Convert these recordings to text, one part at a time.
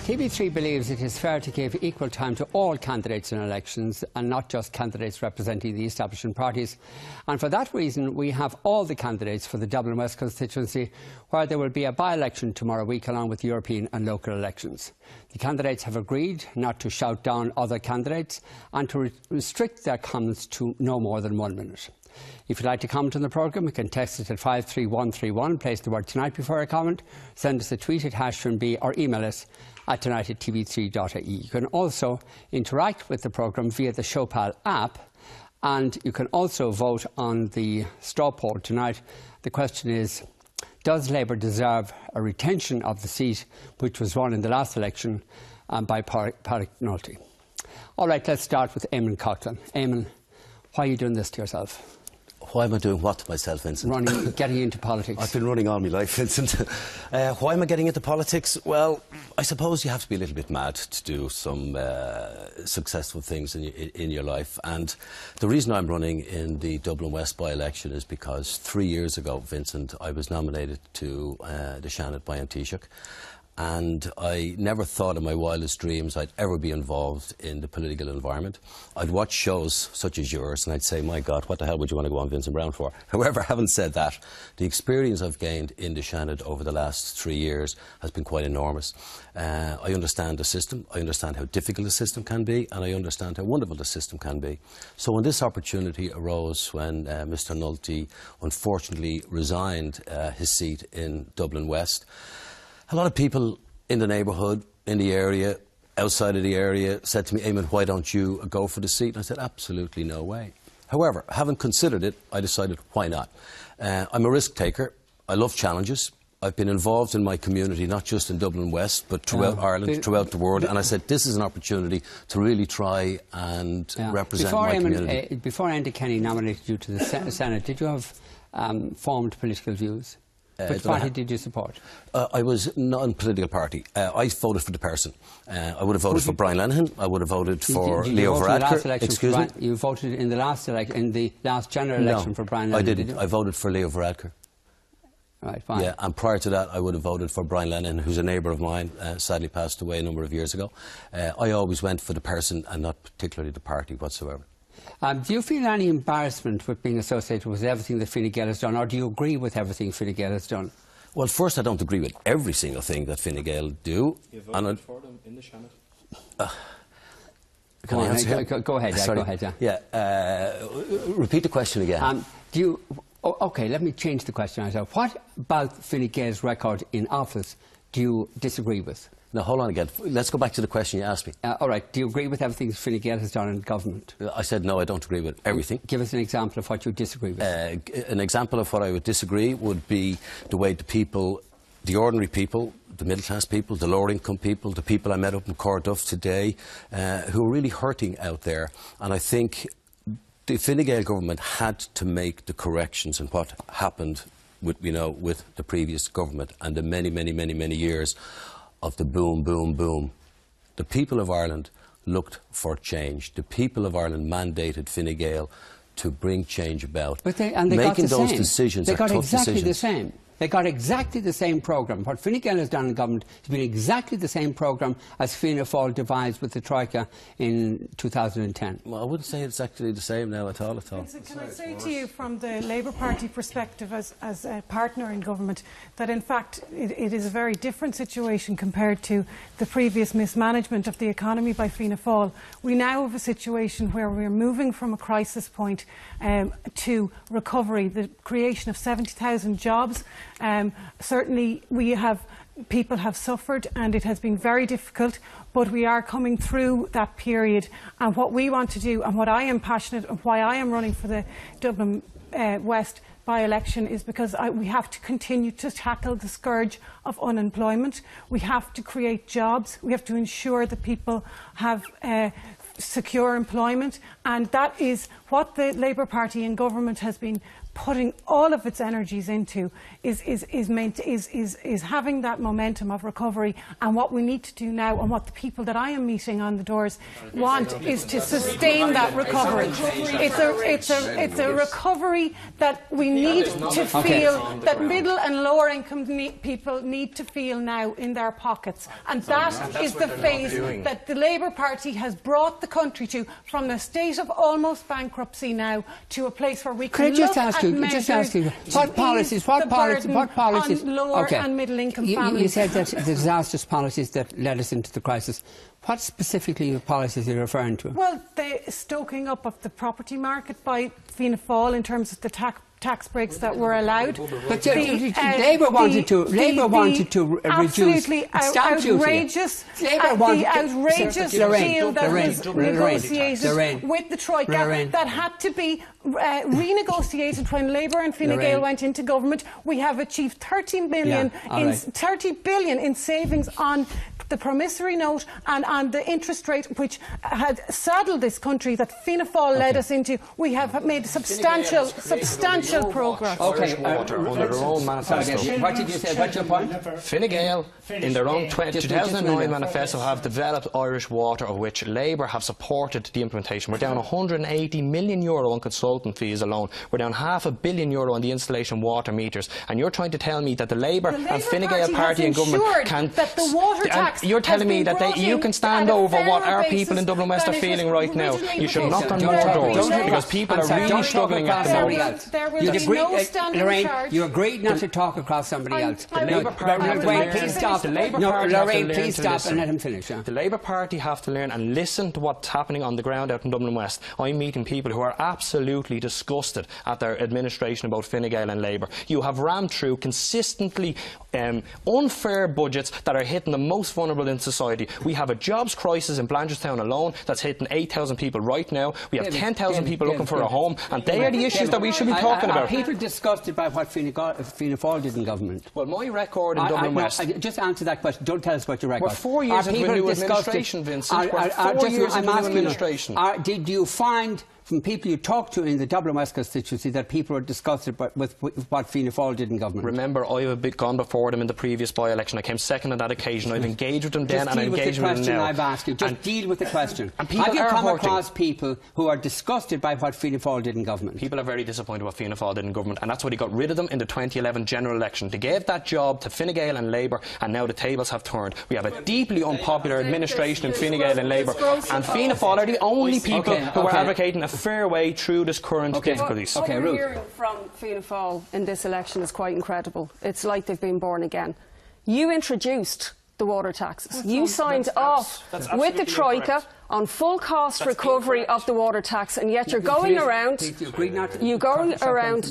TV3 believes it is fair to give equal time to all candidates in elections and not just candidates representing the establishment parties. And for that reason, we have all the candidates for the Dublin West constituency, where there will be a by-election tomorrow week along with European and local elections. The candidates have agreed not to shout down other candidates and to restrict their comments to no more than 1 minute. If you'd like to comment on the programme, you can text it at 53131, place the word tonight before a comment, send us a tweet at #B or email us at tonight@tv3.ie. You can also interact with the programme via the Showpal app, and you can also vote on the straw poll tonight. The question is, does Labour deserve a retention of the seat which was won in the last election by Pádraig Nulty? All right, let's start with Eamon Coughlin. Eamon, why are you doing this to yourself? Why am I doing what to myself, Vincent? Getting into politics. I've been running all my life, Vincent. Why am I getting into politics? Well, I suppose you have to be a little bit mad to do some successful things in your life. And the reason I'm running in the Dublin West by-election is because 3 years ago, Vincent, I was nominated to the Seanad by Taoiseach. And I never thought in my wildest dreams I'd ever be involved in the political environment. I'd watch shows such as yours and I'd say, my God, what the hell would you want to go on Vincent Browne for? However, having said that, the experience I've gained in the Seanad over the last 3 years has been quite enormous. I understand the system, I understand how difficult the system can be, and I understand how wonderful the system can be. So when this opportunity arose when Mr Nulty unfortunately resigned his seat in Dublin West, a lot of people in the neighbourhood, in the area, outside of the area, said to me, Eamon, why don't you go for the seat? And I said, absolutely no way. However, having considered it, I decided, why not? I'm a risk taker. I love challenges. I've been involved in my community, not just in Dublin West, but throughout Ireland, throughout the world. And I said, this is an opportunity to really try and represent my community. Before Enda Kenny nominated you to the Senate, did you have formed political views? Which party did you support? I was not in a political party. I voted for the person. I would have voted for Brian Lenihan. I would have voted for Leo Varadkar. Excuse me? You voted in the last election, in the last general election for Brian Lenihan? I didn't. I voted for Leo Varadkar. Right, fine. Yeah, and prior to that, I would have voted for Brian Lenihan, who's a neighbour of mine, sadly passed away a number of years ago. I always went for the person and not particularly the party whatsoever. Do you feel any embarrassment with being associated with everything that Fine Gael has done, or do you agree with everything Fine Gael has done? Well, first, I don't agree with every single thing that Fine Gael do. You voted for them in the Seanad? Can I answer? Go ahead, Sorry. Go ahead, repeat the question again. OK, let me change the question. What about Fine Gael's record in office do you disagree with? Now, hold on again. Let's go back to the question you asked me. All right. Do you agree with everything Fine Gael has done in government? I said no, I don't agree with everything. Give us an example of what you disagree with. An example of what I would disagree would be the way the people, the ordinary people, the middle-class people, the lower-income people, the people I met up in Corduff today, who are really hurting out there. And I think the Fine Gael government had to make the corrections in what happened with the previous government and the many years of the boom, boom, boom. The people of Ireland looked for change. The people of Ireland mandated Fine Gael to bring change about. But they got those decisions. They got exactly the same. They got exactly the same programme. What Fine Gael has done in government has been exactly the same programme as Fianna Fáil devised with the Troika in 2010. Well, I wouldn't say it's actually the same now at all. Vincent, can I say to you from the Labour Party perspective as a partner in government that in fact it is a very different situation compared to the previous mismanagement of the economy by Fianna Fáil. We now have a situation where we're moving from a crisis point to recovery, the creation of 70,000 jobs. Certainly people have suffered and it has been very difficult, but we are coming through that period, and what we want to do and what I am passionate and why I am running for the Dublin West by-election is because we have to continue to tackle the scourge of unemployment. We have to create jobs. We have to ensure that people have secure employment, and that is what the Labour Party in government has been putting all of its energies into is having that momentum of recovery. And what we need to do now, and what the people that I am meeting on the doors want, is to sustain that recovery. It's a recovery that we need to feel, that middle and lower income people need to feel now in their pockets. And that is the phase that the Labour Party has brought the country to, from a state of almost bankruptcy now to a place where we can look at measures what policies on lower and middle income families. You said that the disastrous policies that led us into the crisis. What specifically the policies are you referring to? Well, the stoking up of the property market by Fianna Fáil in terms of the tax breaks that were allowed. But Labour wanted to reduce stamp duty. The outrageous deal that was negotiated with the Troika that had to be renegotiated when Labour and Fine Gael went into government. We have achieved 30 billion in savings on the promissory note and on the interest rate, which had saddled this country, that Fianna Fáil led us into. We have made substantial progress. Water under their own manifesto. What did you say? What's your point? Fine Gael, in their own 2009 manifesto, have developed Irish Water, of which Labour have supported the implementation. We're down €180 million on consultant fees alone. We're down €500 million on the installation of water meters. And you're trying to tell me that the Labour and Fine Gael party in government can... that the water tax you're telling me that you can stand over what our people in Dublin West are feeling right now. You should knock on more doors, because people are really struggling at the moment. There will be no standing Lorraine, you agreed not to talk across somebody else. The Labour Party please stop. Lorraine, please stop and let him finish. The Labour Party have to learn and listen to what's happening on the ground out in Dublin West. I'm meeting people who are absolutely disgusted at their administration about Fine Gael and Labour. You have rammed through consistently unfair budgets that are hitting the most vulnerable in society. We have a jobs crisis in Blanchardstown alone that's hitting 8,000 people right now. We have 10,000 people looking for a home, and they are the issues that we should be talking about. Are people disgusted by what Fianna Fáil did in government? Well, my record in Dublin West... just answer that question. Don't tell us what your record. We're 4 years into a new administration, Vincent. We're 4 years into a new administration. Did you find, from people you talked to in the Dublin West constituency, that people were disgusted with what Fianna Fáil did in government? Remember, I have gone before them in the previous by-election. I came second on that occasion. I've engaged with them then, and I'm engaging with them now. I've asked you. Just deal with the question. And have you come across people who are disgusted by what Fianna Fáil did in government? People are very disappointed what Fianna Fáil did in government, and that's why they got rid of them in the 2011 general election. They gave that job to Fine Gael and Labour, and now the tables have turned. We have a deeply unpopular administration in Fine Gael and Labour, and Fianna Fáil are the only people who are advocating a fair way through this current difficulties. What we're hearing from Fianna Fáil in this election is quite incredible. It's like they've been born again. You introduced the water taxes. You signed off with the Troika on full cost recovery of the water tax, and yet you're going around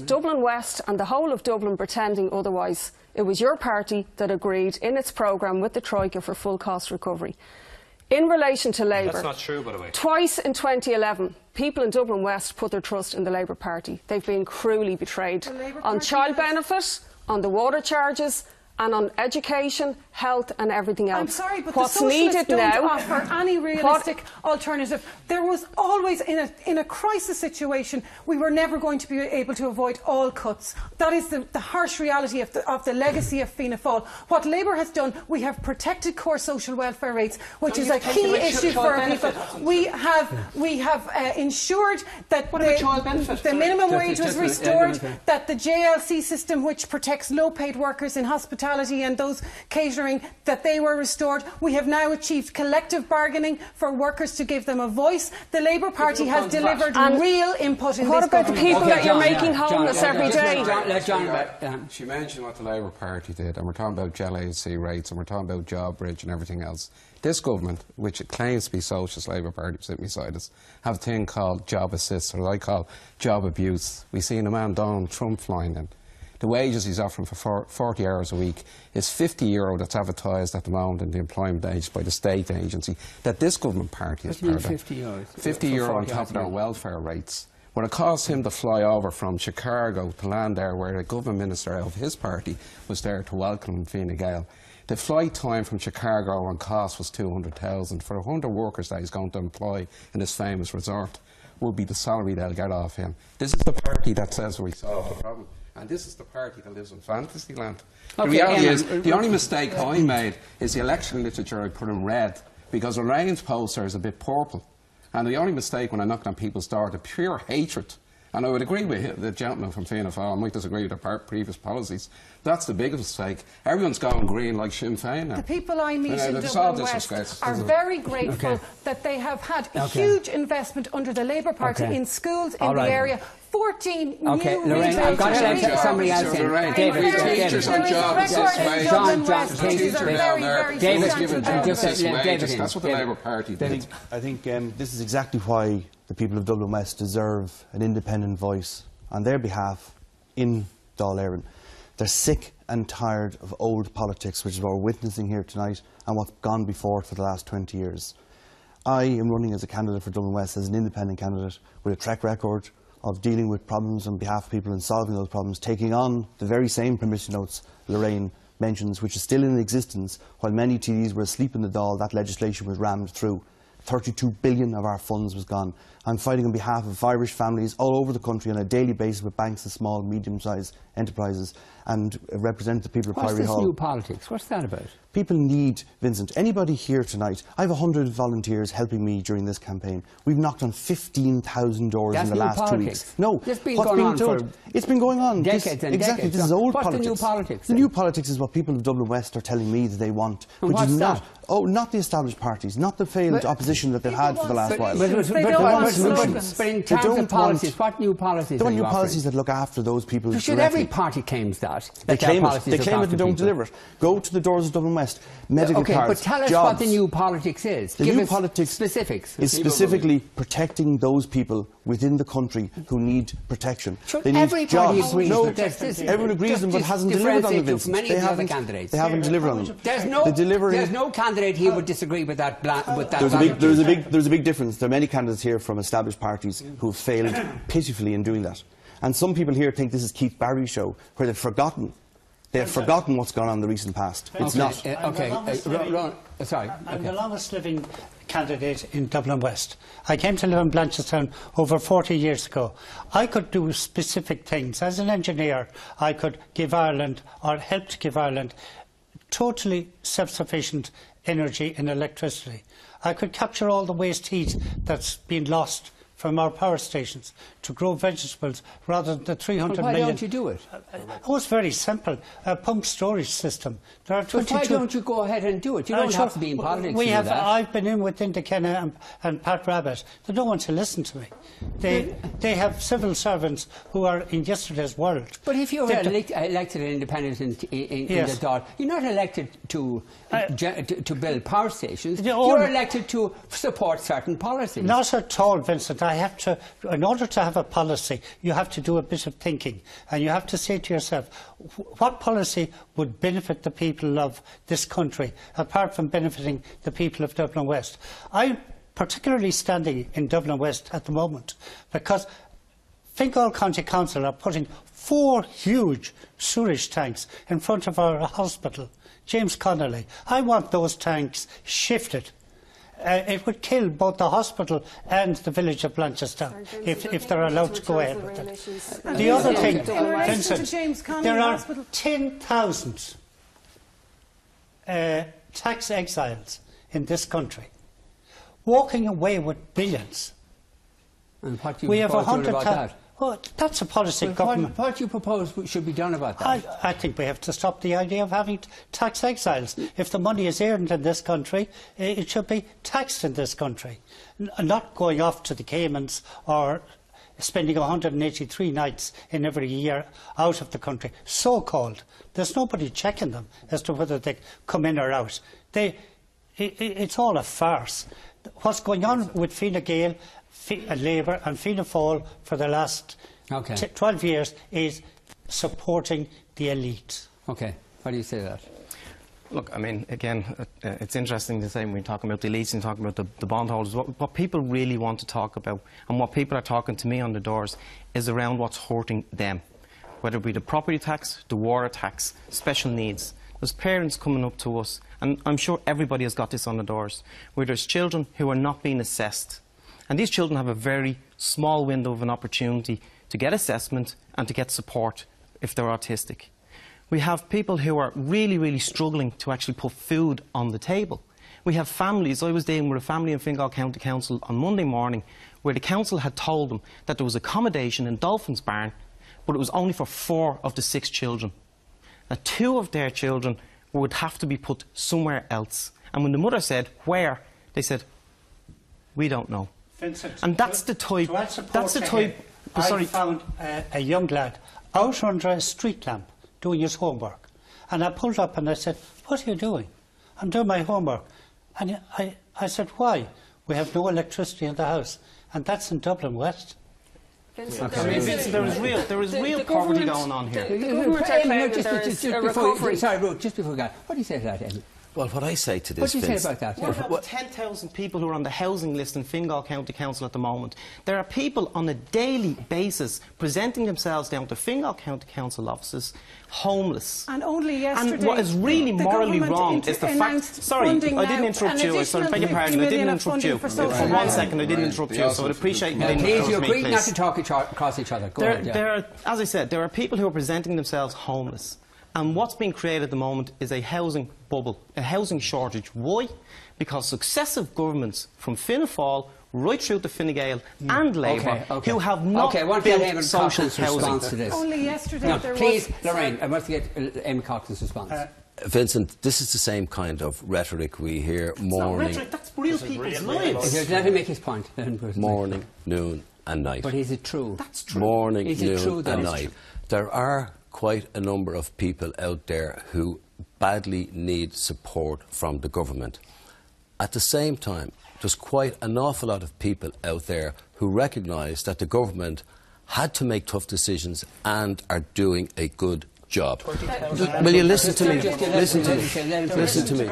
Dublin West and the whole of Dublin pretending otherwise. It was your party that agreed in its programme with the Troika for full cost recovery. In relation to Labour, that's not true, by the way. Twice in 2011, people in Dublin West put their trust in the Labour Party. They've been cruelly betrayed on child benefit, on the water charges, and on education, health and everything else. I'm sorry, but what's the Socialists needed don't now, offer any realistic alternative. There was always, in a crisis situation, we were never going to be able to avoid all cuts. That is the harsh reality of the legacy of Fianna Fáil. What Labour has done, we have protected core social welfare rates, which is a key issue for our people. We have ensured that the minimum wage was restored, that the JLC system, which protects low-paid workers in hospitality and those catering, that they were restored. We have now achieved collective bargaining for workers to give them a voice. The Labour Party has delivered real input in this. What about the people that you're making homeless every day? She mentioned what the Labour Party did, and we're talking about JLC rates, and we're talking about job bridge and everything else. This government, which it claims to be socialist Labour Party sitting beside us, have a thing called job assist, or what I call job abuse. We've seen a man, Donald Trump, flying in. The wages he's offering for 40 hours a week is €50 that's advertised at the moment in the employment age by the state agency that this government party is part of. €50 on top of their welfare rates. When it cost him to fly over from Chicago to land there, where the government minister of his party was there to welcome Fine Gael, the flight time from Chicago and cost was $200,000 for 100 workers that he's going to employ in this famous resort. will be the salary they'll get off him. This is the party that says we solve the problem. And this is the party that lives in fantasy land. The reality is, the only mistake I made is the election literature I put in red, because Lorraine's poster is a bit purple. And the only mistake when I knocked on people's door, the pure hatred. And I would agree with the gentleman from Fianna Fáil, I might disagree with their previous policies. That's the biggest mistake. Everyone's going green like Sinn Féin now. The people I meet in Dublin West are very grateful that they have had a huge investment under the Labour Party in schools in the area. 14 new Lorraine, I've got to let somebody else in. Teachers on jobs this way. That's what the Labour Party did. I think this is exactly why the people of Dublin West deserve an independent voice on their behalf in Dáil Éireann. They're sick and tired of old politics, which is what we're witnessing here tonight and what's gone before it for the last 20 years. I am running as a candidate for Dublin West as an independent candidate with a track record of dealing with problems on behalf of people and solving those problems, taking on the very same permission notes Lorraine mentions, which is still in existence. While many TDs were asleep in the Dáil, that legislation was rammed through. 32 billion of our funds was gone. I'm fighting on behalf of Irish families all over the country on a daily basis with banks and small, medium-sized enterprises, and represent the people of Priory Hall. What's this new politics? What's that about? People need, Vincent, anybody here tonight. I have 100 volunteers helping me during this campaign. We've knocked on 15,000 doors in the last 2 weeks. No, it's been going on for it's been going on decades and exactly. decades. This is old What's politics. The new politics? The new politics is what people of Dublin West are telling me that they want, and which is not. That? Oh, not the established parties, not the failed opposition that they've had for the last while. But in terms of policies, what new policies? They want new policies that look after those people. Should every party claims that? They claim it. They claim it and don't deliver it. Go to the doors of Dublin West. Medical cards, but tell us jobs. what the new politics is. The new politics specifics. Is specifically protecting those people within the country who need protection. They need everybody jobs. agrees. No, everyone agrees them, but hasn't delivered on the Vincent. They haven't delivered on them. There's no candidate here would disagree with that. There's a big difference. There are many candidates here from established parties who have failed pitifully in doing that. And some people here think this is Keith Barry's show, where they've forgotten. They've forgotten what's gone on in the recent past. It's not. Sorry. I'm the longest living candidate in Dublin West. I came to live in Blanchardstown over 40 years ago. I could do specific things. As an engineer, I could give Ireland, or help to give Ireland, totally self-sufficient energy and electricity. I could capture all the waste heat that's been lost from our power stations to grow vegetables rather than the 300 million. Why don't you do it? Oh, it's very simple. A pump storage system. There are 22. Why don't you go ahead and do it? You don't have to be in politics to do that. I've been in with Enda Kenna and Pat Rabbitt. They don't want to listen to me. They have civil servants who are in yesterday's world. But if you're elected independent in the Dáil, you're not elected to build power stations. You're elected to support certain policies. Not at all, Vincent. I have to, in order to have a policy, you have to do a bit of thinking, and you have to say to yourself, what policy would benefit the people of this country, apart from benefiting the people of Dublin West? I'm particularly standing in Dublin West at the moment because Fingal County Council are putting 4 huge sewage tanks in front of our hospital, James Connolly. I want those tanks shifted. It would kill both the hospital and the village of Blanchardstown if they're allowed to go ahead with it. The other thing, Vincent, there are 10,000 tax exiles in this country walking away with billions. And what do you propose about that? Well, that's a policy government. What do you propose should be done about that? I think we have to stop the idea of having tax exiles. If the money is earned in this country, it should be taxed in this country. Not going off to the Caymans or spending 183 nights in every year out of the country, so-called. There's nobody checking them as to whether they come in or out. It's all a farce. What's going on with Fine Gael, Labour and Fianna Fáil for the last 12 years is supporting the elite. Okay, how do you say that? Look, I mean, again, it's interesting to say when we're talking about the elites and talking about the bondholders, what people really want to talk about and what people are talking to me on the doors is around what's hurting them, whether it be the property tax, the water tax, special needs. There's parents coming up to us, and I'm sure everybody has got this on the doors, where there's children who are not being assessed. And these children have a very small window of an opportunity to get assessment and to get support if they're autistic. We have people who are really, really struggling to actually put food on the table. We have families. I was dealing with a family in Fingal County Council on Monday morning where the council had told them that there was accommodation in Dolphin's Barn, but it was only for 4 of the 6 children. Now, 2 of their children would have to be put somewhere else. And when the mother said, where? They said, we don't know. Vincent, and that's the type... I found a young lad out under a street lamp doing his homework. And I pulled up and I said, what are you doing? I'm doing my homework. And I said, why? We have no electricity in the house. And that's in Dublin West. Vincent, Vincent, there is real poverty going on here. The government are claiming that there is a recovery. Sorry, Ruth, just before we go, what do you say to that, Amy? Well, what I say to this, what do you say about that? What about the 10,000 people who are on the housing list in Fingal County Council at the moment? There are people on a daily basis presenting themselves down to Fingal County Council offices, homeless. And only yesterday... And what is really morally wrong is the fact... Sorry, I didn't interrupt you. I beg your pardon, I didn't interrupt you. For 1 second, I didn't interrupt you, so I'd appreciate you didn't interrupt me, please. You agreed not to talk across each other. Go ahead, as I said, there are people who are presenting themselves homeless. And what's being created at the moment is a housing bubble, a housing shortage. Why? Because successive governments from Fianna Fáil right through to Fine Gael and Labour who have not built social housing. Only yesterday there please, Lorraine, I must get Amy Coughlin's response. Vincent, this is the same kind of rhetoric we hear morning... That's not rhetoric, that's real people's lives. Let him make his point. Morning, noon and night. But is it true? That's true. Morning, noon and night. There are quite a number of people out there who badly need support from the government. At the same time, there's quite an awful lot of people out there who recognise that the government had to make tough decisions and are doing a good job. Will you listen to me? Listen to me. Listen to me.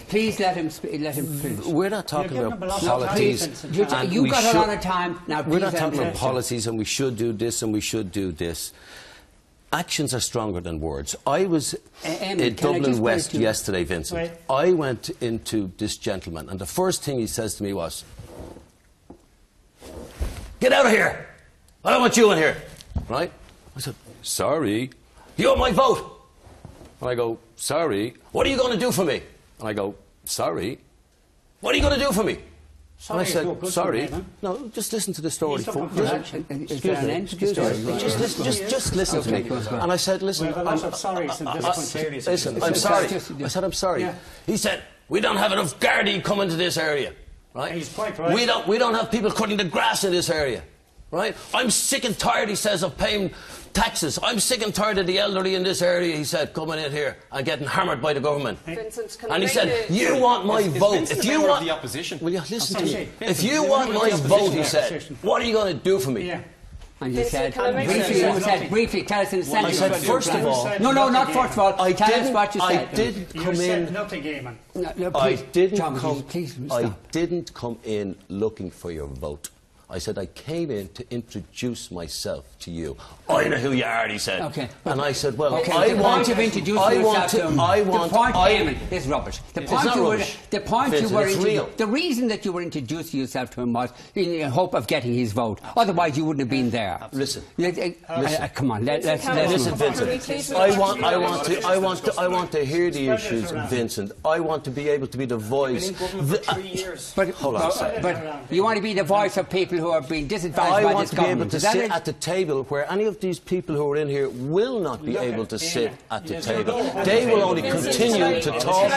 Please let him finish. We're not talking about policies. You got a lot of time. Now, we're not talking about policies and we should do this and we should do this. Actions are stronger than words. I was in Dublin West yesterday, Vincent. Right. I went into this gentleman and the first thing he says to me was, "Get out of here! I don't want you in here." Right? I said, "Sorry, you want my vote?" And I go, "Sorry, what are you going to do for me?" And I go, "Sorry, what are you going to do for me?" And I said, "Sorry." No, just listen to the story. Just listen to me. And I said, "Listen, I'm sorry." Listen, I'm sorry. I said, "I'm sorry." He said, "We don't have enough Gardaí coming to this area." Right? He's quite right. We don't have people cutting the grass in this area. Right? "I'm sick and tired," he says, "of paying taxes. I'm sick and tired of the elderly in this area," he said, "coming in here and getting hammered by the government." Vincent, and he said, "You want my vote. If you want the opposition." Will you listen to me? If you want my vote," he said, "what are you going to do for me?" Yeah. And you said, briefly, tell us in a sentence. I said, first of all... No, not first of all. Tell us what you said. I didn't come in... You said nothing, Eamon. I didn't come in looking for your vote. I said I came in to introduce myself to you. "I know who you are," he said. Okay. And I said, "Well, okay, I the want point of introducing yourself to him. The point, Eamon, is rubbish. The reason that you were introducing yourself to him was in the hope of getting his vote. Otherwise, you wouldn't have been there. Listen. Come on, let's listen, Vincent. I want to hear the issues, Vincent. I want to be able to be the voice. Hold on a second. But you want to be the voice of people who are being disadvantaged by this government. I want to be able to sit at the table where any of these people who are in here will not be able to sit at the table. They will only continue to talk.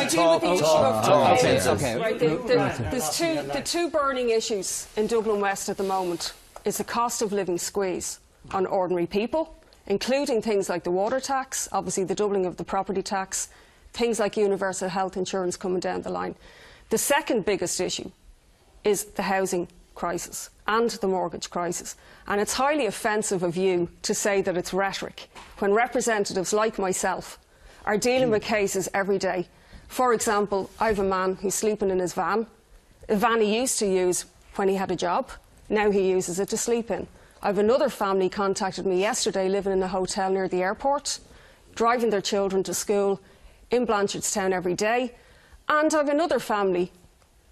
The two burning issues in Dublin West at the moment is the cost of living squeeze on ordinary people, including things like the water tax, obviously the doubling of the property tax, things like universal health insurance coming down the line. The second biggest issue is the housing crisis and the mortgage crisis. And it's highly offensive of you to say that it's rhetoric when representatives like myself are dealing with cases every day. For example, I have a man who's sleeping in his van, a van he used to use when he had a job. Now he uses it to sleep in. I have another family contacted me yesterday living in a hotel near the airport, driving their children to school in Blanchardstown every day. And I have another family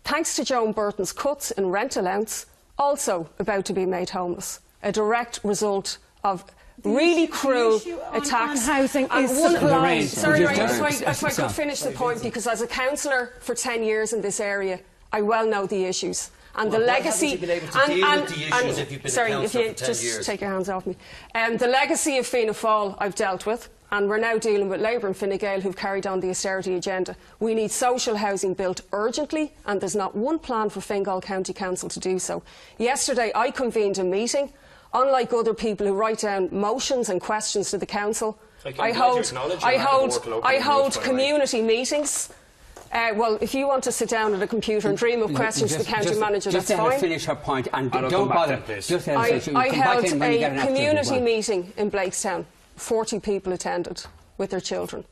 thanks to Joan Burton's cuts in rent allowance, also about to be made homeless. A direct result of really cruel attacks. On housing and is one supply. line. Sorry, if I could finish the point, because as a councillor for 10 years in this area, I well know the issues. And the legacy, if you just take your hands off me. The legacy of Fianna Fáil I've dealt with, and we're now dealing with Labour and Fine Gael who've carried on the austerity agenda. We need social housing built urgently, and there's not one plan for Fingal County Council to do so. Yesterday I convened a meeting. Unlike other people who write down motions and questions to the council, I hold community meetings. Well, if you want to sit down at a computer and dream of questions to the county manager, that's fine. Just let her finish her point, and don't bother. I held a community meeting in Blakestown. 40 people attended with their children.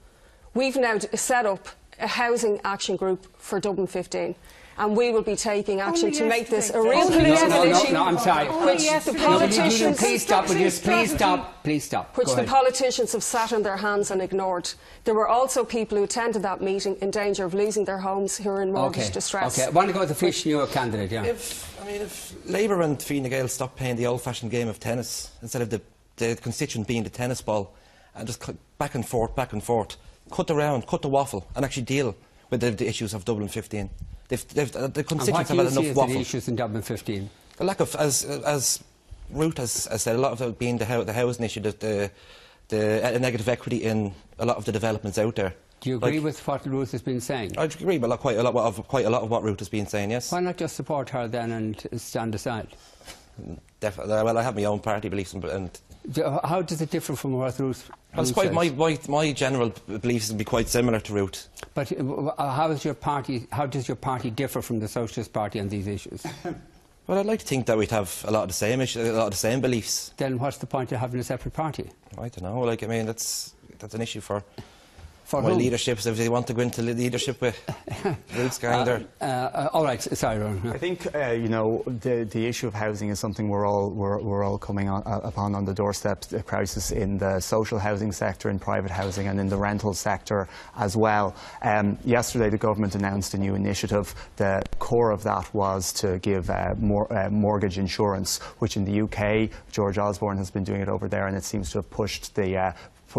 We've now set up a housing action group for Dublin 15. And we will be taking action to make this a real political issue. No, I'm sorry. Which the politicians... Please stop. Please stop. Which the politicians have sat on their hands and ignored. There were also people who attended that meeting in danger of losing their homes who are in mortgage distress. Okay, I want to go with the Fish New candidate, yeah. If Labour and Fine Gael stopped playing the old-fashioned game of tennis, instead of the constituent being the tennis ball, and just back and forth, cut the round, cut the waffle, and actually deal with the issues of Dublin 15. The constituents have had enough waffle. The issues in Dublin 15? The lack of, as Ruth has said, a lot of it being the housing issue, the negative equity in a lot of the developments out there. Do you agree with what Ruth has been saying? I agree with quite a lot of what Ruth has been saying, yes. Why not just support her then and stand aside? Definitely. Well, I have my own party beliefs and how does it differ from what Ruth says? My general beliefs would be quite similar to Ruth. But how does your party differ from the Socialist Party on these issues? Well, I'd like to think that we'd have a lot of the same issues, a lot of the same beliefs. Then what's the point of having a separate party? I don't know. Like, I mean, that's an issue for my leadership. So if they want to go into leadership with Ruth's gang there. All right, sorry, Ron. I think you know, the issue of housing is something we're all coming upon on the doorstep. The crisis in the social housing sector, in private housing, and in the rental sector as well. Yesterday, the government announced a new initiative. The core of that was to give mortgage insurance, which in the UK, George Osborne has been doing it over there, and it seems to have pushed the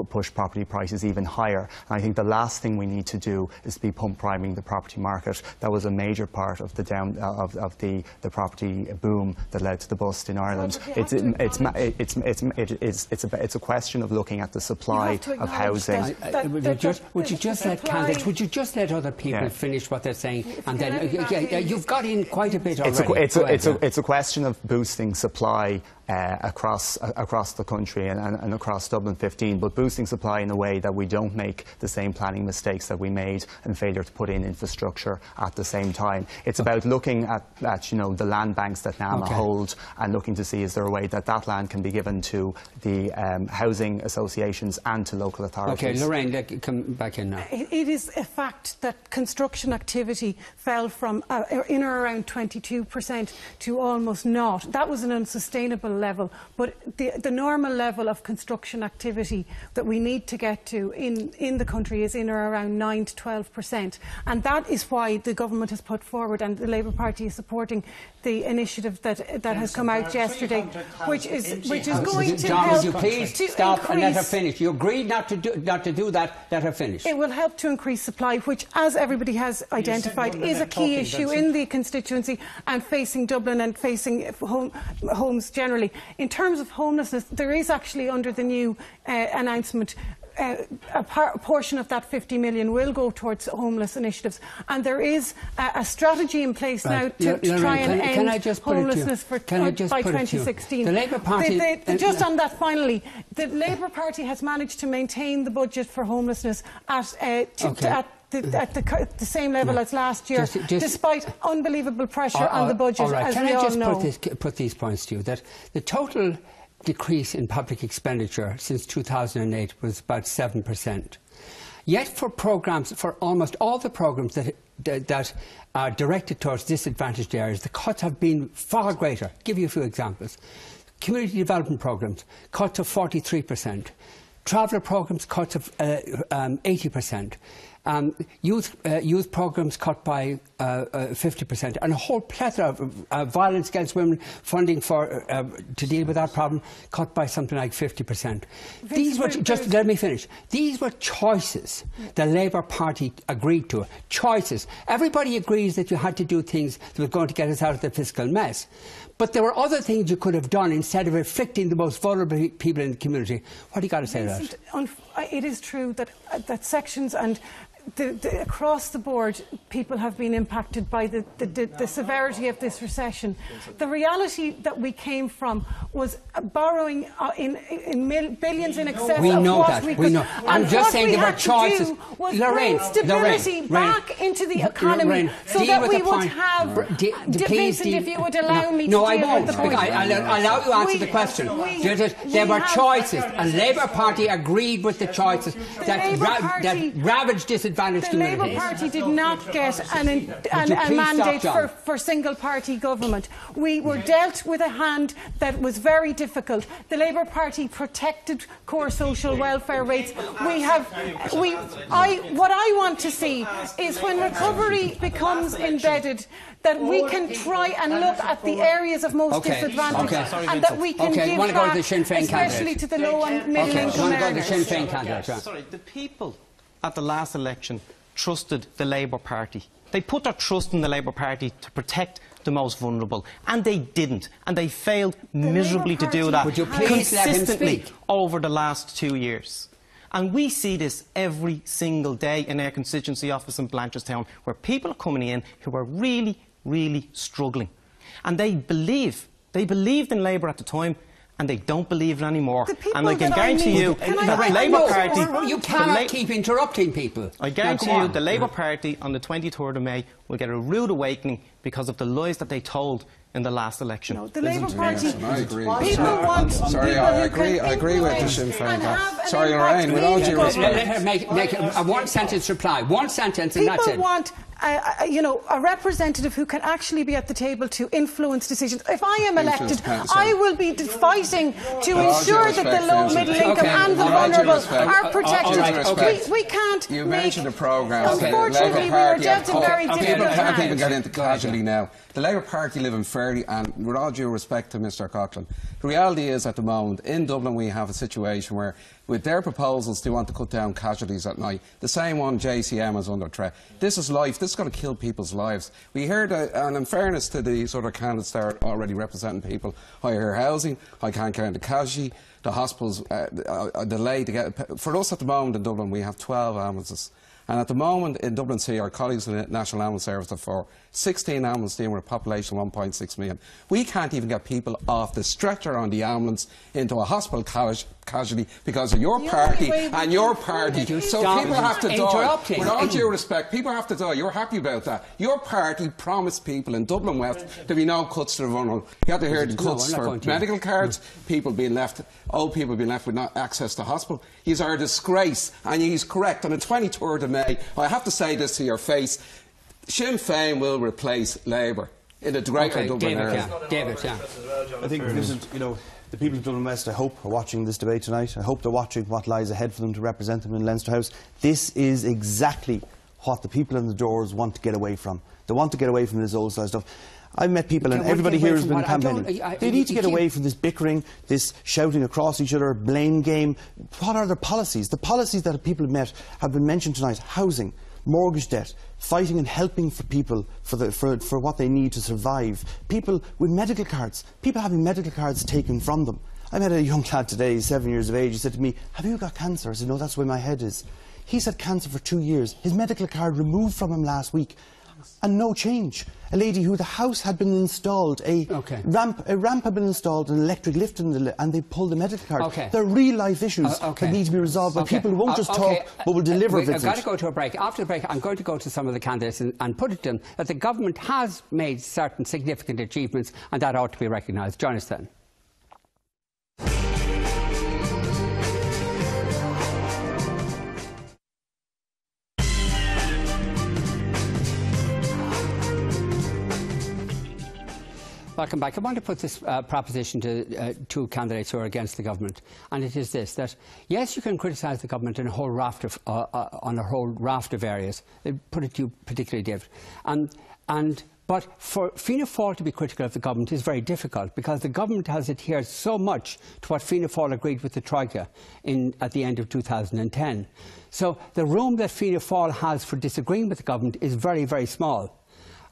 push property prices even higher. And I think the last thing we need to do is to be pump priming the property market. That was a major part of the the property boom that led to the bust in Ireland. It's a question of looking at the supply of housing. Would you just let candidates? Would you just let other people finish what they're saying? And then you've got in quite a bit already. It's a question of boosting supply across the country and across Dublin 15, but boosting supply in a way that we don't make the same planning mistakes that we made and failure to put in infrastructure at the same time. It's about looking at you know, the land banks that NAMA hold and looking to see is there a way that land can be given to the housing associations and to local authorities. Okay, Lorraine, come back in now. It is a fact that construction activity fell from in or around 22% to almost naught. That was an unsustainable level, but the normal level of construction activity that we need to get to in the country is in or around 9 to 12%, and that is why the government has put forward, and the Labour Party is supporting the initiative that has come out yesterday, which is going to help. Would you please stop and let her finish? You agreed not to do that. Let her finish. It will help to increase supply, which, as everybody has identified, is a key issue in the constituency and facing Dublin and facing homes generally. In terms of homelessness, there is actually, under the new announcement, a portion of that 50 million will go towards homeless initiatives, and there is a strategy in place now to try and end homelessness by 2016. The Labour Party... just on that, finally, the Labour Party has managed to maintain the budget for homelessness at the same level as last year, despite unbelievable pressure on the budget, as we all know. Can I just put these points to you, that the total decrease in public expenditure since 2008 was about 7%. Yet for programmes, for almost all the programmes that are directed towards disadvantaged areas, the cuts have been far greater. I'll give you a few examples. Community development programmes, cuts of 43%. Traveller programmes, cuts of 80%. Youth programmes cut by 50%, and a whole plethora of violence against women, funding for to deal with that problem, cut by something like 50%. These were, just let me finish, these were choices the Labour Party agreed to. Choices. Everybody agrees that you had to do things that were going to get us out of the fiscal mess. But there were other things you could have done instead of afflicting the most vulnerable people in the community. What do you got to say to that? It is true that sections and across the board, people have been impacted by the severity of this recession. The reality that we came from was borrowing in billions in excess we of know what that. we could. We know. I'm just saying there were choices. Was bring stability back into the economy so that we would have. Vincent, if you would allow me to deal with the point. I'll allow you to answer the question. There were choices, and Labour Party agreed with the choices that ravaged disadvantaged communities. The Labour Party did not get a mandate for single-party government. We were dealt with a hand that was very difficult. The Labour Party protected core social welfare rates. What I want to see is when recovery becomes embedded, that we can try and look at the areas of most disadvantage and that we can give back, especially to the low and middle income earners. Sorry, the people at the last election trusted the Labour Party. They put their trust in the Labour Party to protect the most vulnerable, and they didn't, and they failed miserably to do that consistently over the last 2 years. And we see this every single day in our constituency office in Blanchardstown, where people are coming in who are really, really struggling. And they believed in Labour at the time, and they don't believe it anymore. And I can guarantee you that the Labour Party... You cannot keep interrupting people. I guarantee you the Labour Party on the 23rd of May will get a rude awakening because of the lies that they told in the last election. No, the Labour Party... I agree. People want... Sorry, I agree with the Sinn Féin guy. Sorry, Lorraine, with all due respect... Let her make a one-sentence reply. One sentence and that's it. People want... a representative who can actually be at the table to influence decisions. If I am elected, I will be fighting to ensure that the low, middle income and the vulnerable are protected. We can't. You mentioned the programme. Unfortunately, we were dealt in very difficult People can't even hands. get into casualty now. The Labour Party live in fairly, and with all due respect to Mr Coughlin, the reality is at the moment in Dublin we have a situation where with their proposals they want to cut down casualties at night. The same one JCM is under threat. This is life. This is going to kill people's lives. We heard, and in fairness to the sort of candidates that are already representing people, higher housing, I can't count the casualty, the hospitals, a delay to get... For us at the moment in Dublin we have 12 ambulances. And at the moment in Dublin City, our colleagues in the National Ambulance Service have for 16 ambulances dealing with a population of 1.6 million. We can't even get people off the stretcher on the ambulance into a hospital casualty because of your party and your party. So people have to die. With all due respect, people have to die. You're happy about that. Your party promised people in Dublin West there be no cuts to the vulnerable. You have to hear the cuts for medical cards, people being left, old people being left with no access to hospital. He's our disgrace, and he's correct. On the 23rd of May, I have to say this to your face, Sinn Féin will replace Labour in the greater Dublin area. David, I think, Vincent, the people of Dublin West, I hope, are watching this debate tonight. I hope they're watching what lies ahead for them to represent them in Leinster House. This is exactly what the people in the doors want to get away from. They want to get away from this old-style stuff. I've met people, and everybody here has been campaigning. They need to get away from this bickering, this shouting across each other, blame game. What are their policies? The policies that people have met have been mentioned tonight: housing, mortgage debt, fighting and helping for people for what they need to survive. People with medical cards, people having medical cards taken from them. I met a young lad today, 7 years of age. He said to me, "Have you got cancer?" I said, "No, that's where my head is." He's had cancer for 2 years. His medical card removed from him last week. And no change. A lady who the house had been installed, a ramp had been installed, an electric lift, and they pulled the medical card. They're real life issues that need to be resolved by people who won't just talk but will deliver. I've got to go to a break. After the break, I'm going to go to some of the candidates and put it to them that the government has made certain significant achievements, and that ought to be recognised. Join us then. welcome back. I want to put this proposition to two candidates who are against the government, and it is this: that yes, you can criticise the government in a whole raft of on a whole raft of areas. Put it to you particularly, David, but for Fianna Fáil to be critical of the government is very difficult, because the government has adhered so much to what Fianna Fáil agreed with the Troika at the end of 2010. So the room that Fianna Fáil has for disagreeing with the government is very, very small.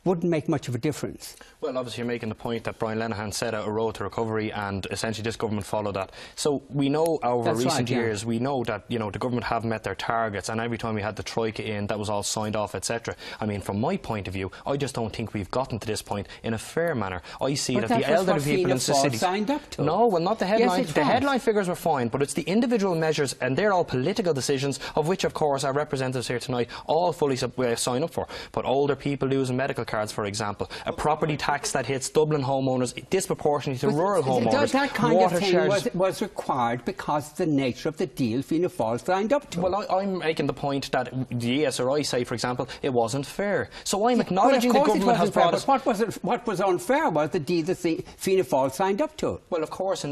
Wouldn't make much of a difference. Well, obviously you're making the point that Brian Lenihan set out a road to recovery, and essentially this government followed that. So we know over recent years, we know that, you know, the government have met their targets, and every time we had the Troika in, that was all signed off, etc. I mean, from my point of view, I just don't think we've gotten to this point in a fair manner. I see that the elderly people in the city signed up to. No, well, not the headline. Yes, the headline figures were fine, but it's the individual measures, and they're all political decisions, of which, of course, our representatives here tonight all fully sign up for. But older people losing medical cards, for example, a property tax that hits Dublin homeowners disproportionately to rural homeowners. That kind of thing was required because of the nature of the deal Fianna Fáil signed up to. Well, I'm making the point that the ESRI say, for example, it wasn't fair. So I'm acknowledging the government has brought us... What was unfair was the deal that Fianna Fáil signed up to. Well, of course, the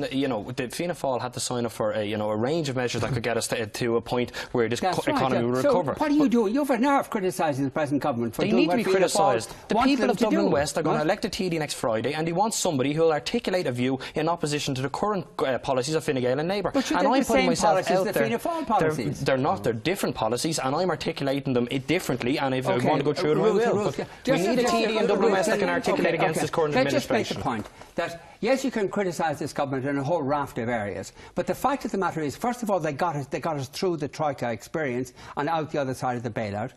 Fianna Fáil had to sign up for a range of measures that could get us to a point where this economy will recover. So what are you doing? You have a nerve criticising the present government for doing what Fianna Fáil need to be criticised. The people of Dublin West are going to elect a TD next Friday, and he wants somebody who will articulate a view in opposition to the current policies of Fine Gael and Labour. But and I'm putting myself out there. They're not. They're different policies, and I'm articulating them differently. And if I want to go through them, I will. But we need a TD in Dublin West that can articulate against this current administration. Let's just make the point that yes, you can criticise this government in a whole raft of areas, but the fact of the matter is, first of all, they got us through the Troika experience and out the other side of the bailout.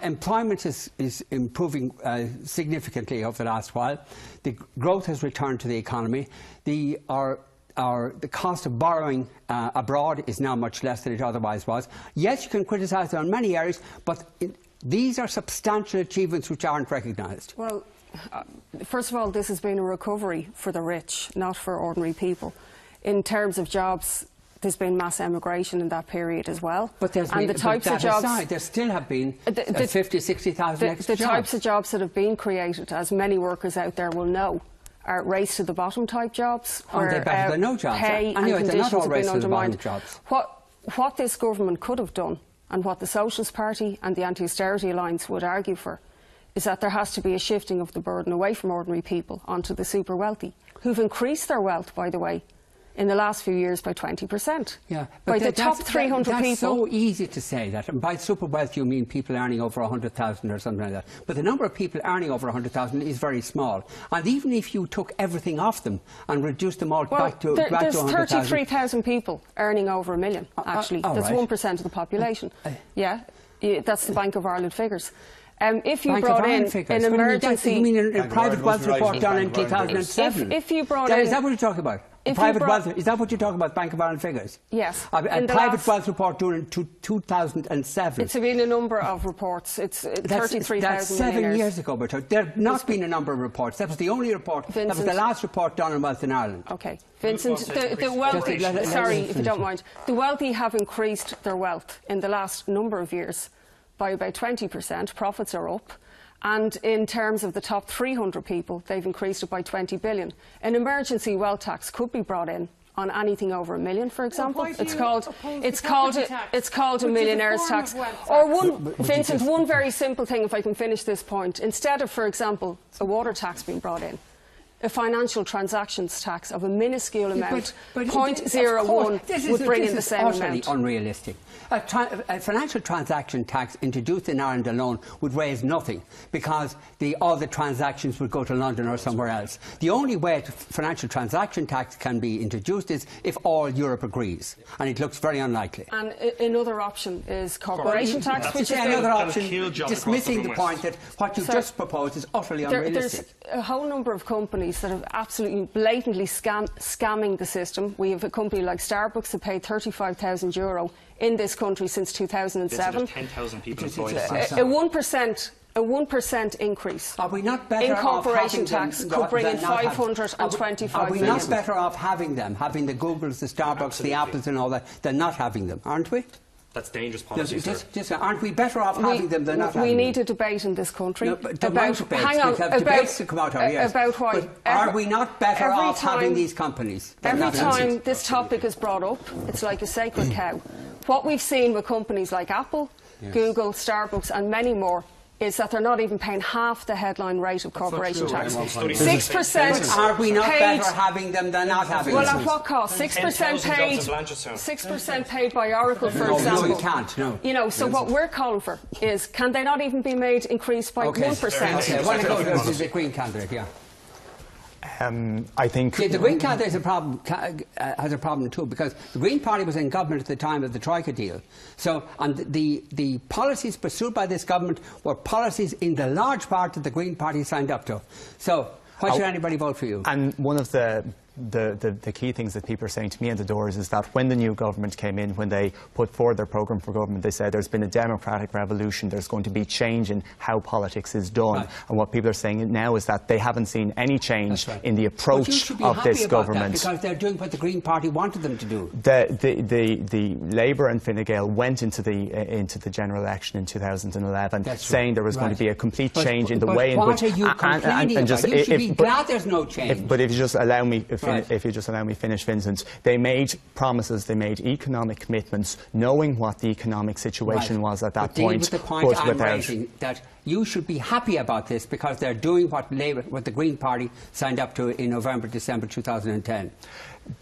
Employment is improving significantly over the last while. The growth has returned to the economy. The cost of borrowing abroad is now much less than it otherwise was. Yes, you can criticise them in many areas, but these are substantial achievements which aren't recognised. Well, first of all, this has been a recovery for the rich, not for ordinary people. In terms of jobs, there's been mass emigration in that period as well. But there's been, the types of jobs, there still have been 50,000, 60,000 extra jobs. The types of jobs that have been created, as many workers out there will know, are race to the bottom type jobs. Are they better than no jobs? Pay and conditions have been undermined. Jobs. What this government could have done, and what the Socialist Party and the Anti-Austerity Alliance would argue for, is that there has to be a shifting of the burden away from ordinary people onto the super wealthy, who've increased their wealth, by the way, in the last few years by 20%. Yeah, by the top 300 people. That's so easy to say that. And by super wealth you mean people earning over 100,000 or something like that. But the number of people earning over 100,000 is very small. And even if you took everything off them and reduced them all back to 100,000... There's 33,000 people earning over $1 million, actually. That's 1% of the population. Yeah, that's the Bank of Ireland figures. If you brought in an emergency... You mean a private wealth report done in 2007? If you brought in... Is that what you're talking about? Private wealth, is that what you're talking about, Bank of Ireland figures? Yes. A private wealth report done in 2007. It's been a number of reports. It's 33,000 That's 7 years ago, but there have not been a number of reports. That was the only report. Vincent, that was the last report done on wealth in Ireland. OK. Vincent, the wealthy... Sorry, if you don't mind. The wealthy have increased their wealth in the last number of years by about 20%. Profits are up. And in terms of the top 300 people, they've increased it by 20 billion. An emergency wealth tax could be brought in on anything over $1 million, for example. It's called a millionaire's tax. Or Vincent, one very simple thing, if I can finish this point. Instead of, for example, a water tax being brought in, a financial transactions tax of a minuscule amount, 0.01 would bring in the same amount. This is utterly unrealistic. A financial transaction tax introduced in Ireland alone would raise nothing, because all the transactions would go to London or somewhere else. The only way financial transaction tax can be introduced is if all Europe agrees, and it looks very unlikely. And another option is corporation tax, which is another option, dismissing the point that what you just proposed is utterly unrealistic. There's a whole number of companies that have absolutely blatantly scamming the system. We have a company like Starbucks that paid €35,000 in this country since 2007. 10,000 people employed. A 1% increase are we not better in corporation tax could bring in 525 Are we not better off having them, having the Googles, the Starbucks, the Apples and all that, than not having them, aren't we? That's dangerous policy, just, aren't we better off having them than not having them? We need a debate in this country about debates to come out of, yes. About why. Are we not better off having these companies? Every time this topic is brought up, it's like a sacred cow. What we've seen with companies like Apple, Google, Starbucks and many more is that they're not even paying half the headline rate of corporation tax. 6%. Are we not better having them than not having them? Well, at what cost? 6% paid. 6% paid by Oracle, for example. No, we can't. No. You know, so what we're calling for is, can they not even be made increase by 1%? Okay. Well, go to the Green candidate. Yeah. I think the Green candidate has a problem too, because the Green Party was in government at the time of the Troika deal. So, and the policies pursued by this government were policies in the large part that the Green Party signed up to. So, why should anybody vote for you? And one of the key things that people are saying to me at the doors is that when the new government came in, when they put forward their programme for government, they said there's been a democratic revolution, there's going to be change in how politics is done. Right. And what people are saying now is that they haven't seen any change in the approach of this government. Because they're doing what the Green Party wanted them to do. The Labour and Fine Gael went into the general election in 2011 saying there was going to be a complete change in the way in which... What are you complaining about? You should be glad there's no change. But if you just allow me... If you just allow me to finish, Vincent, they made promises, they made economic commitments, knowing what the economic situation was at that point. With the point I'm raising, that you should be happy about this because they're doing what the Green Party signed up to in November, December 2010.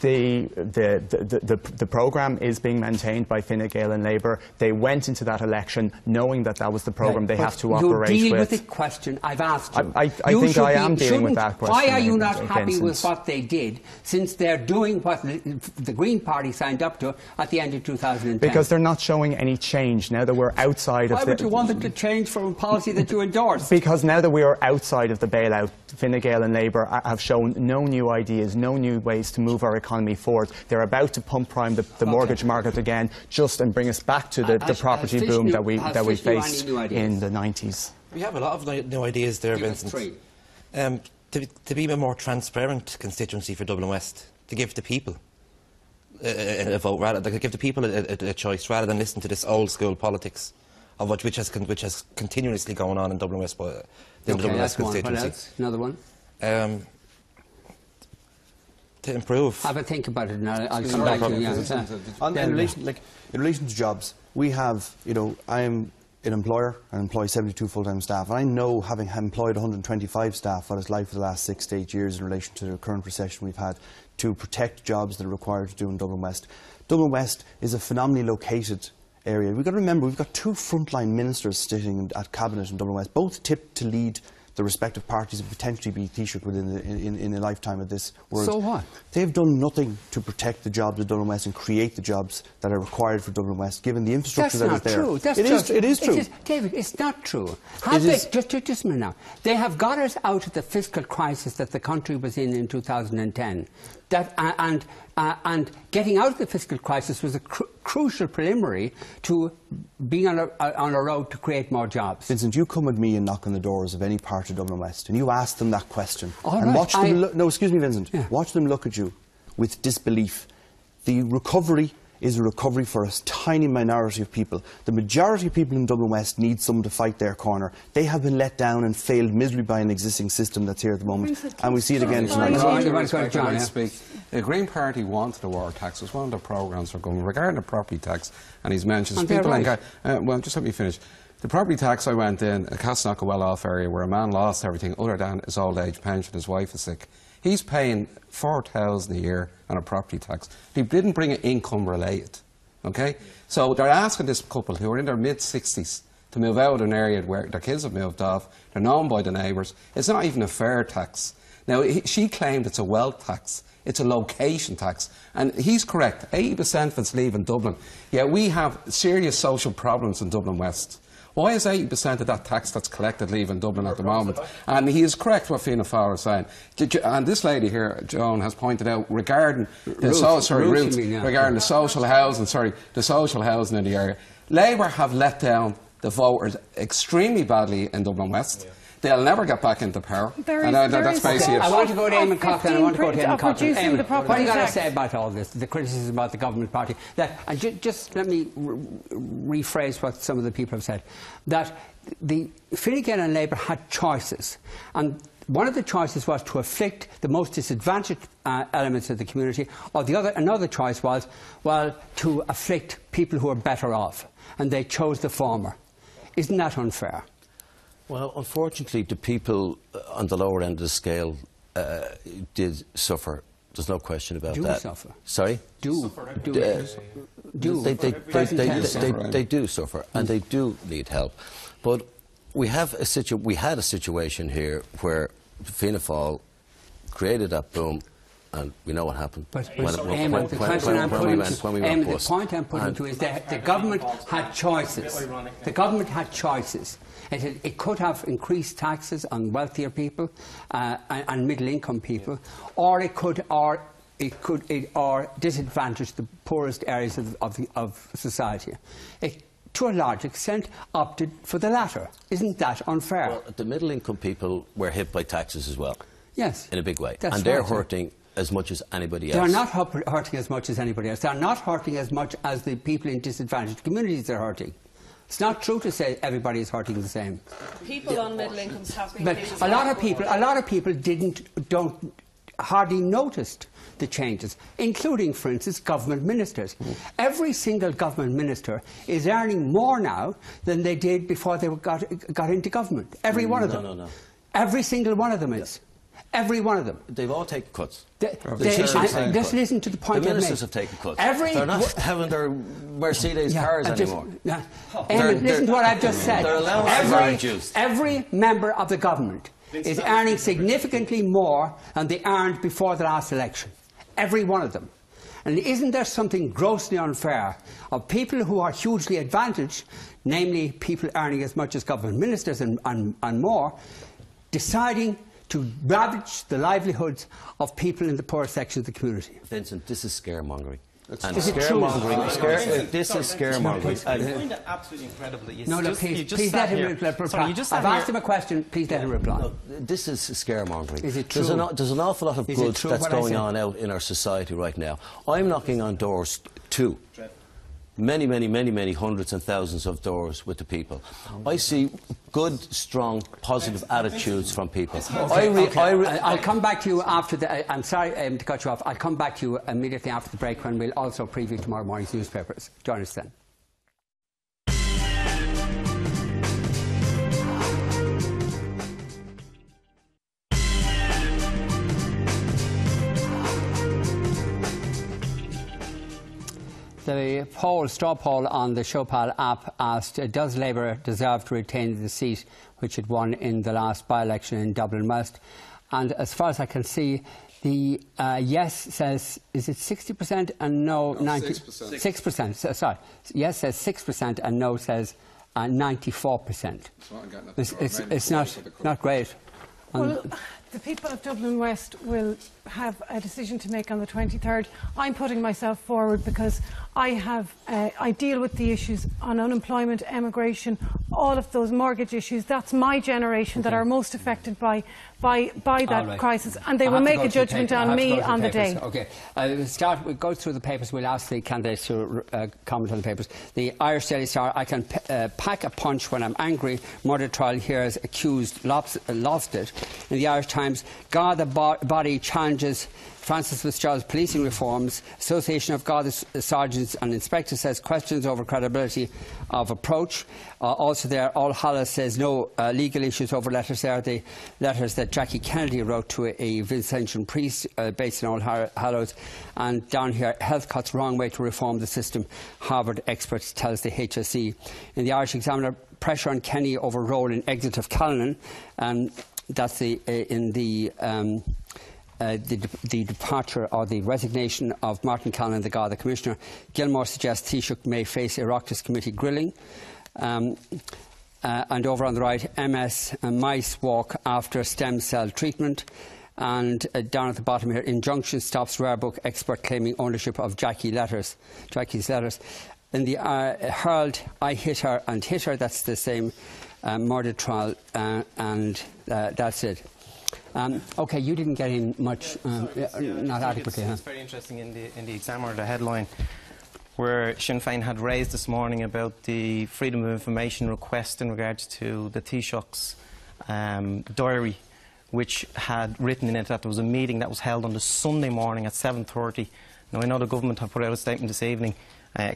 The programme is being maintained by Fine Gael and Labour. They went into that election knowing that that was the programme they have to operate with. You deal with the question I've asked you. I think I am dealing with that question. Why are you not happy with what they did, since they're doing what the Green Party signed up to at the end of 2010? Because they're not showing any change now that we're outside of the... Why would you want them to change from a policy that you endorsed? Because now that we are outside of the bailout, Fine Gael and Labour have shown no new ideas, no new ways to move our economy forward. They're about to pump prime the mortgage market again, and bring us back to the property boom that we faced in the 90s. We have a lot of new ideas there, Vincent. To be a more transparent constituency for Dublin West, to give the people a vote, rather to give the people a choice, rather than listen to this old school politics of which has continuously going on in Dublin West, the Dublin West constituency. What else? Another one. To improve. Have a think about it, and I'll come back to you. In relation to jobs, we have, I am an employer and employ 72 full-time staff, and I know, having employed 125 staff, what it's like for the last 6 to 8 years in relation to the current recession we've had, to protect jobs that are required to do in Dublin West. Dublin West is a phenomenally located area. We've got to remember, we've got two frontline ministers sitting at Cabinet in Dublin West, both tipped to lead the respective parties and potentially be Taoiseach in a lifetime of this world. So what? They've done nothing to protect the jobs of Dublin West and create the jobs that are required for Dublin West, given the infrastructure that is there. It is true. David, it's not true. Just a minute now. They have got us out of the fiscal crisis that the country was in 2010. And getting out of the fiscal crisis was a crucial preliminary to being on a road to create more jobs. Vincent, you come with me and knock on the doors of any part of Dublin West, and you ask them that question. Watch them no, excuse me, Vincent. Yeah. Watch them look at you with disbelief. The recovery is a recovery for a tiny minority of people. The majority of people in Dublin West need someone to fight their corner. They have been let down and failed miserably by an existing system that's here at the moment, and we see it again tonight. The Green Party wanted a water tax. It was one of the programmes for government regarding the property tax, and he's mentioned people. Well, just let me finish. The property tax, I went in a Castleknock, a well-off area where a man lost everything other than his old age pension. His wife is sick. He's paying $4,000 a year on a property tax. He didn't bring it income related. Okay? So they're asking this couple who are in their mid-60s to move out of an area where their kids have moved off. They're known by the neighbours. It's not even a fair tax. Now, she claimed it's a wealth tax. It's a location tax. And he's correct. 80% of it's leaving Dublin. Yeah, we have serious social problems in Dublin West. Why is 80% of that tax that's collected leaving Dublin at the moment? And he is correct what Fianna Fáil is saying. And this lady here, Joan, has pointed out regarding the social housing in the area. Labour have let down the voters extremely badly in Dublin West. they'll never get back into power. That's basically it. I want to go to Eamon Coughlin. I want to go to Eamon Coughlin. Eamon, what are you going to say about all this, the criticism about the government party? Just let me rephrase what some of the people have said. That the Fine Gael and Labour had choices, and one of the choices was to afflict the most disadvantaged elements of the community, or another choice was, well, to afflict people who are better off, and they chose the former. Isn't that unfair? Well, unfortunately, the people on the lower end of the scale did suffer. There's no question about that. Do suffer. Sorry? They do suffer, and they do need help. But we had a situation here where Fianna Fáil created that boom, and we know what happened. The point I'm putting to is that the government had choices. The government had choices. It could have increased taxes on wealthier people and middle-income people, or it could disadvantage the poorest areas of society. It, to a large extent, opted for the latter. Isn't that unfair? Well, the middle-income people were hit by taxes as well. Yes. In a big way. That's and they're right, hurting as much as anybody else. They're not hurting as much as anybody else. They're not hurting as much as the people in disadvantaged communities are hurting. It's not true to say everybody is hurting the same. People on middle incomes have been. But a lot of people hardly noticed the changes, including, for instance, government ministers. Every single government minister is earning more now than they did before they got into government. Every one of them. No. Every single one of them is. Every one of them. They've all taken cuts. Just listen to the point the I've ministers made. have taken cuts. They're not having their Mercedes cars anymore. Listen to what I've just said. Every member of the government is earning significantly more than they earned before the last election. Every one of them. And isn't there something grossly unfair of people who are hugely advantaged, namely people earning as much as government ministers and more, deciding to ravage the livelihoods of people in the poor sections of the community? Vincent, this is scaremongering. Is it true? This is scaremongering. I find it absolutely incredible that please let him reply. I've asked him a question, please let him reply. No, this is scaremongering. Is it true? There's an awful lot of good that's going on out in our society right now. I'm knocking on doors too. Many hundreds and thousands of doors with the people. I see good, strong, positive attitudes from people. I'll come back to you after the... I'm sorry to cut you off. I'll come back to you immediately after the break when we'll also preview tomorrow morning's newspapers. Join us then. The straw poll on the Showpal app asked, does Labour deserve to retain the seat which it won in the last by-election in Dublin West? And as far as I can see, the yes says, is it 60% and no 90%? 6%. Sorry. Yes says 6% and no says 94%. It's not great. Well, the people of Dublin West will have a decision to make on the 23rd. I'm putting myself forward because I deal with the issues on unemployment, emigration, all of those mortgage issues. That's my generation that are most affected by that crisis, and they will make a judgment on me on the day. Okay, we'll go through the papers. We'll ask the candidates to comment on the papers. The Irish Daily Star: I can pack a punch when I'm angry. Murder trial hears accused lost it. In the Irish Times: Garda body challenges Francis Fitzgerald's policing reforms. Association of Garda Sergeants and Inspectors says questions over credibility of approach. Also there, All Hallows says no legal issues over letters there. The letters that Jackie Kennedy wrote to a Vincentian priest based in All Hallows. And down here, health cuts wrong way to reform the system. Harvard experts tells the HSE. In the Irish Examiner, pressure on Kenny over role in exit of Callanan. That's the departure or the resignation of Martin Callanan, the Garda Commissioner. Gilmore suggests Taoiseach may face Oireachtas committee grilling. And over on the right, MS mice walk after stem cell treatment. And down at the bottom here, injunction stops rare book expert claiming ownership of Jackie's letters. In the Herald, I hit her and hit her. That's the same murder trial, and that's it. OK, you didn't get in much, not adequately. It's very interesting in the Examiner, the headline, where Sinn Féin had raised this morning about the Freedom of Information request in regards to the Taoiseach's diary, which had written in it that there was a meeting that was held on the Sunday morning at 7:30. Now, I know the government have put out a statement this evening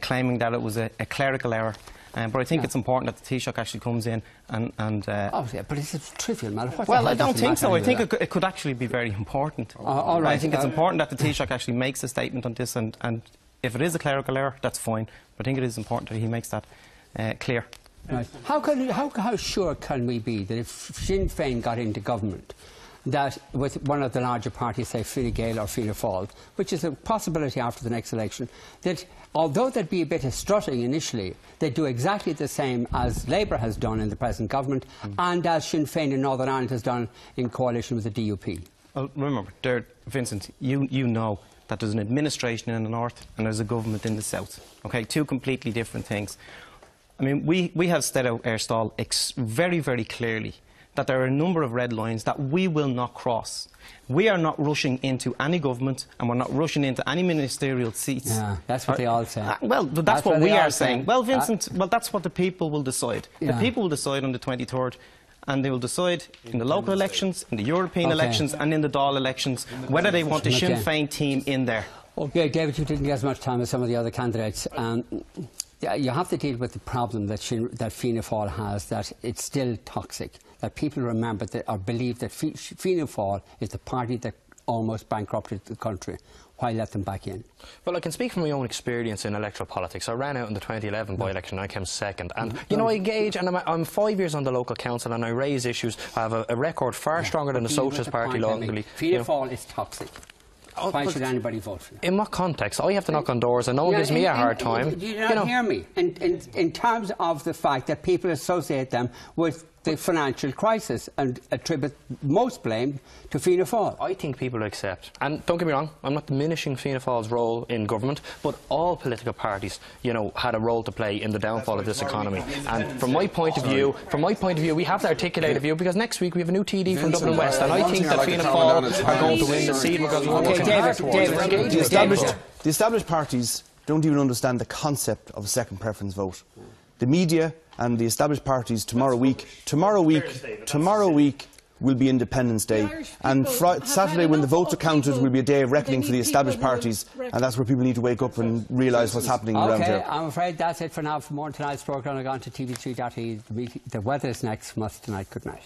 claiming that it was a clerical error. But I think it's important that the Taoiseach actually comes in and oh, yeah, but it's a trivial matter. Well, I don't think so. I think it could actually be very important. All right. I think it's important that the Taoiseach actually makes a statement on this, and if it is a clerical error, that's fine. But I think it is important that he makes that clear. Right. How sure can we be that if Sinn Féin got into government, that with one of the larger parties, say Fine Gael or Fianna Fáil, which is a possibility after the next election, that although there'd be a bit of strutting initially, they'd do exactly the same as Labour has done in the present government and as Sinn Féin in Northern Ireland has done in coalition with the DUP? Well, remember, Vincent, you know that there's an administration in the north and there's a government in the south. Okay, two completely different things. I mean, we have set out our stall very, very clearly that there are a number of red lines that we will not cross. We are not rushing into any government and we're not rushing into any ministerial seats. Yeah, that's what they all say. Well, that's what we are saying. Well, Vincent, well, that's what the people will decide. Yeah. The people will decide on the 23rd, and they will decide in the local elections, in the European elections and in the Dáil elections whether they want a Sinn Féin team in there. OK, David, you didn't get as much time as some of the other candidates. You have to deal with the problem that Fianna Fáil has, that it's still toxic, that people remember that, or believe that Fianna Fáil is the party that almost bankrupted the country. Why let them back in? Well, I can speak from my own experience in electoral politics. I ran out in the 2011 by-election and I came second. And, you know, I engage, and I'm 5 years on the local council and I raise issues. I have a record far stronger than the Socialist Party locally. Fianna Fáil is toxic. Why should anybody vote for you? In what context? I have to knock on doors and no one gives me a hard time. Do you not hear me? In terms of the fact that people associate them with the financial crisis and attribute most blame to Fianna Fáil. I think people accept, and don't get me wrong, I'm not diminishing Fianna Fáil's role in government, but all political parties, you know, had a role to play in the downfall of this economy. And from my point of view, we have to articulate a view, because next week we have a new TD from Dublin West, and I think that Fianna Fáil are going to win the seat. We're going to be working hard towards it. The established parties don't even understand the concept of a second preference vote. The media and the established parties tomorrow week will be Independence Day, and Saturday, when the votes are counted, will be a day of reckoning for the established parties, and that's where people need to wake up and realise what's happening around here. I'm afraid that's it for now. For more on tonight's programme, I'll go on to TV3.ie. The weather is next from us tonight. Good night.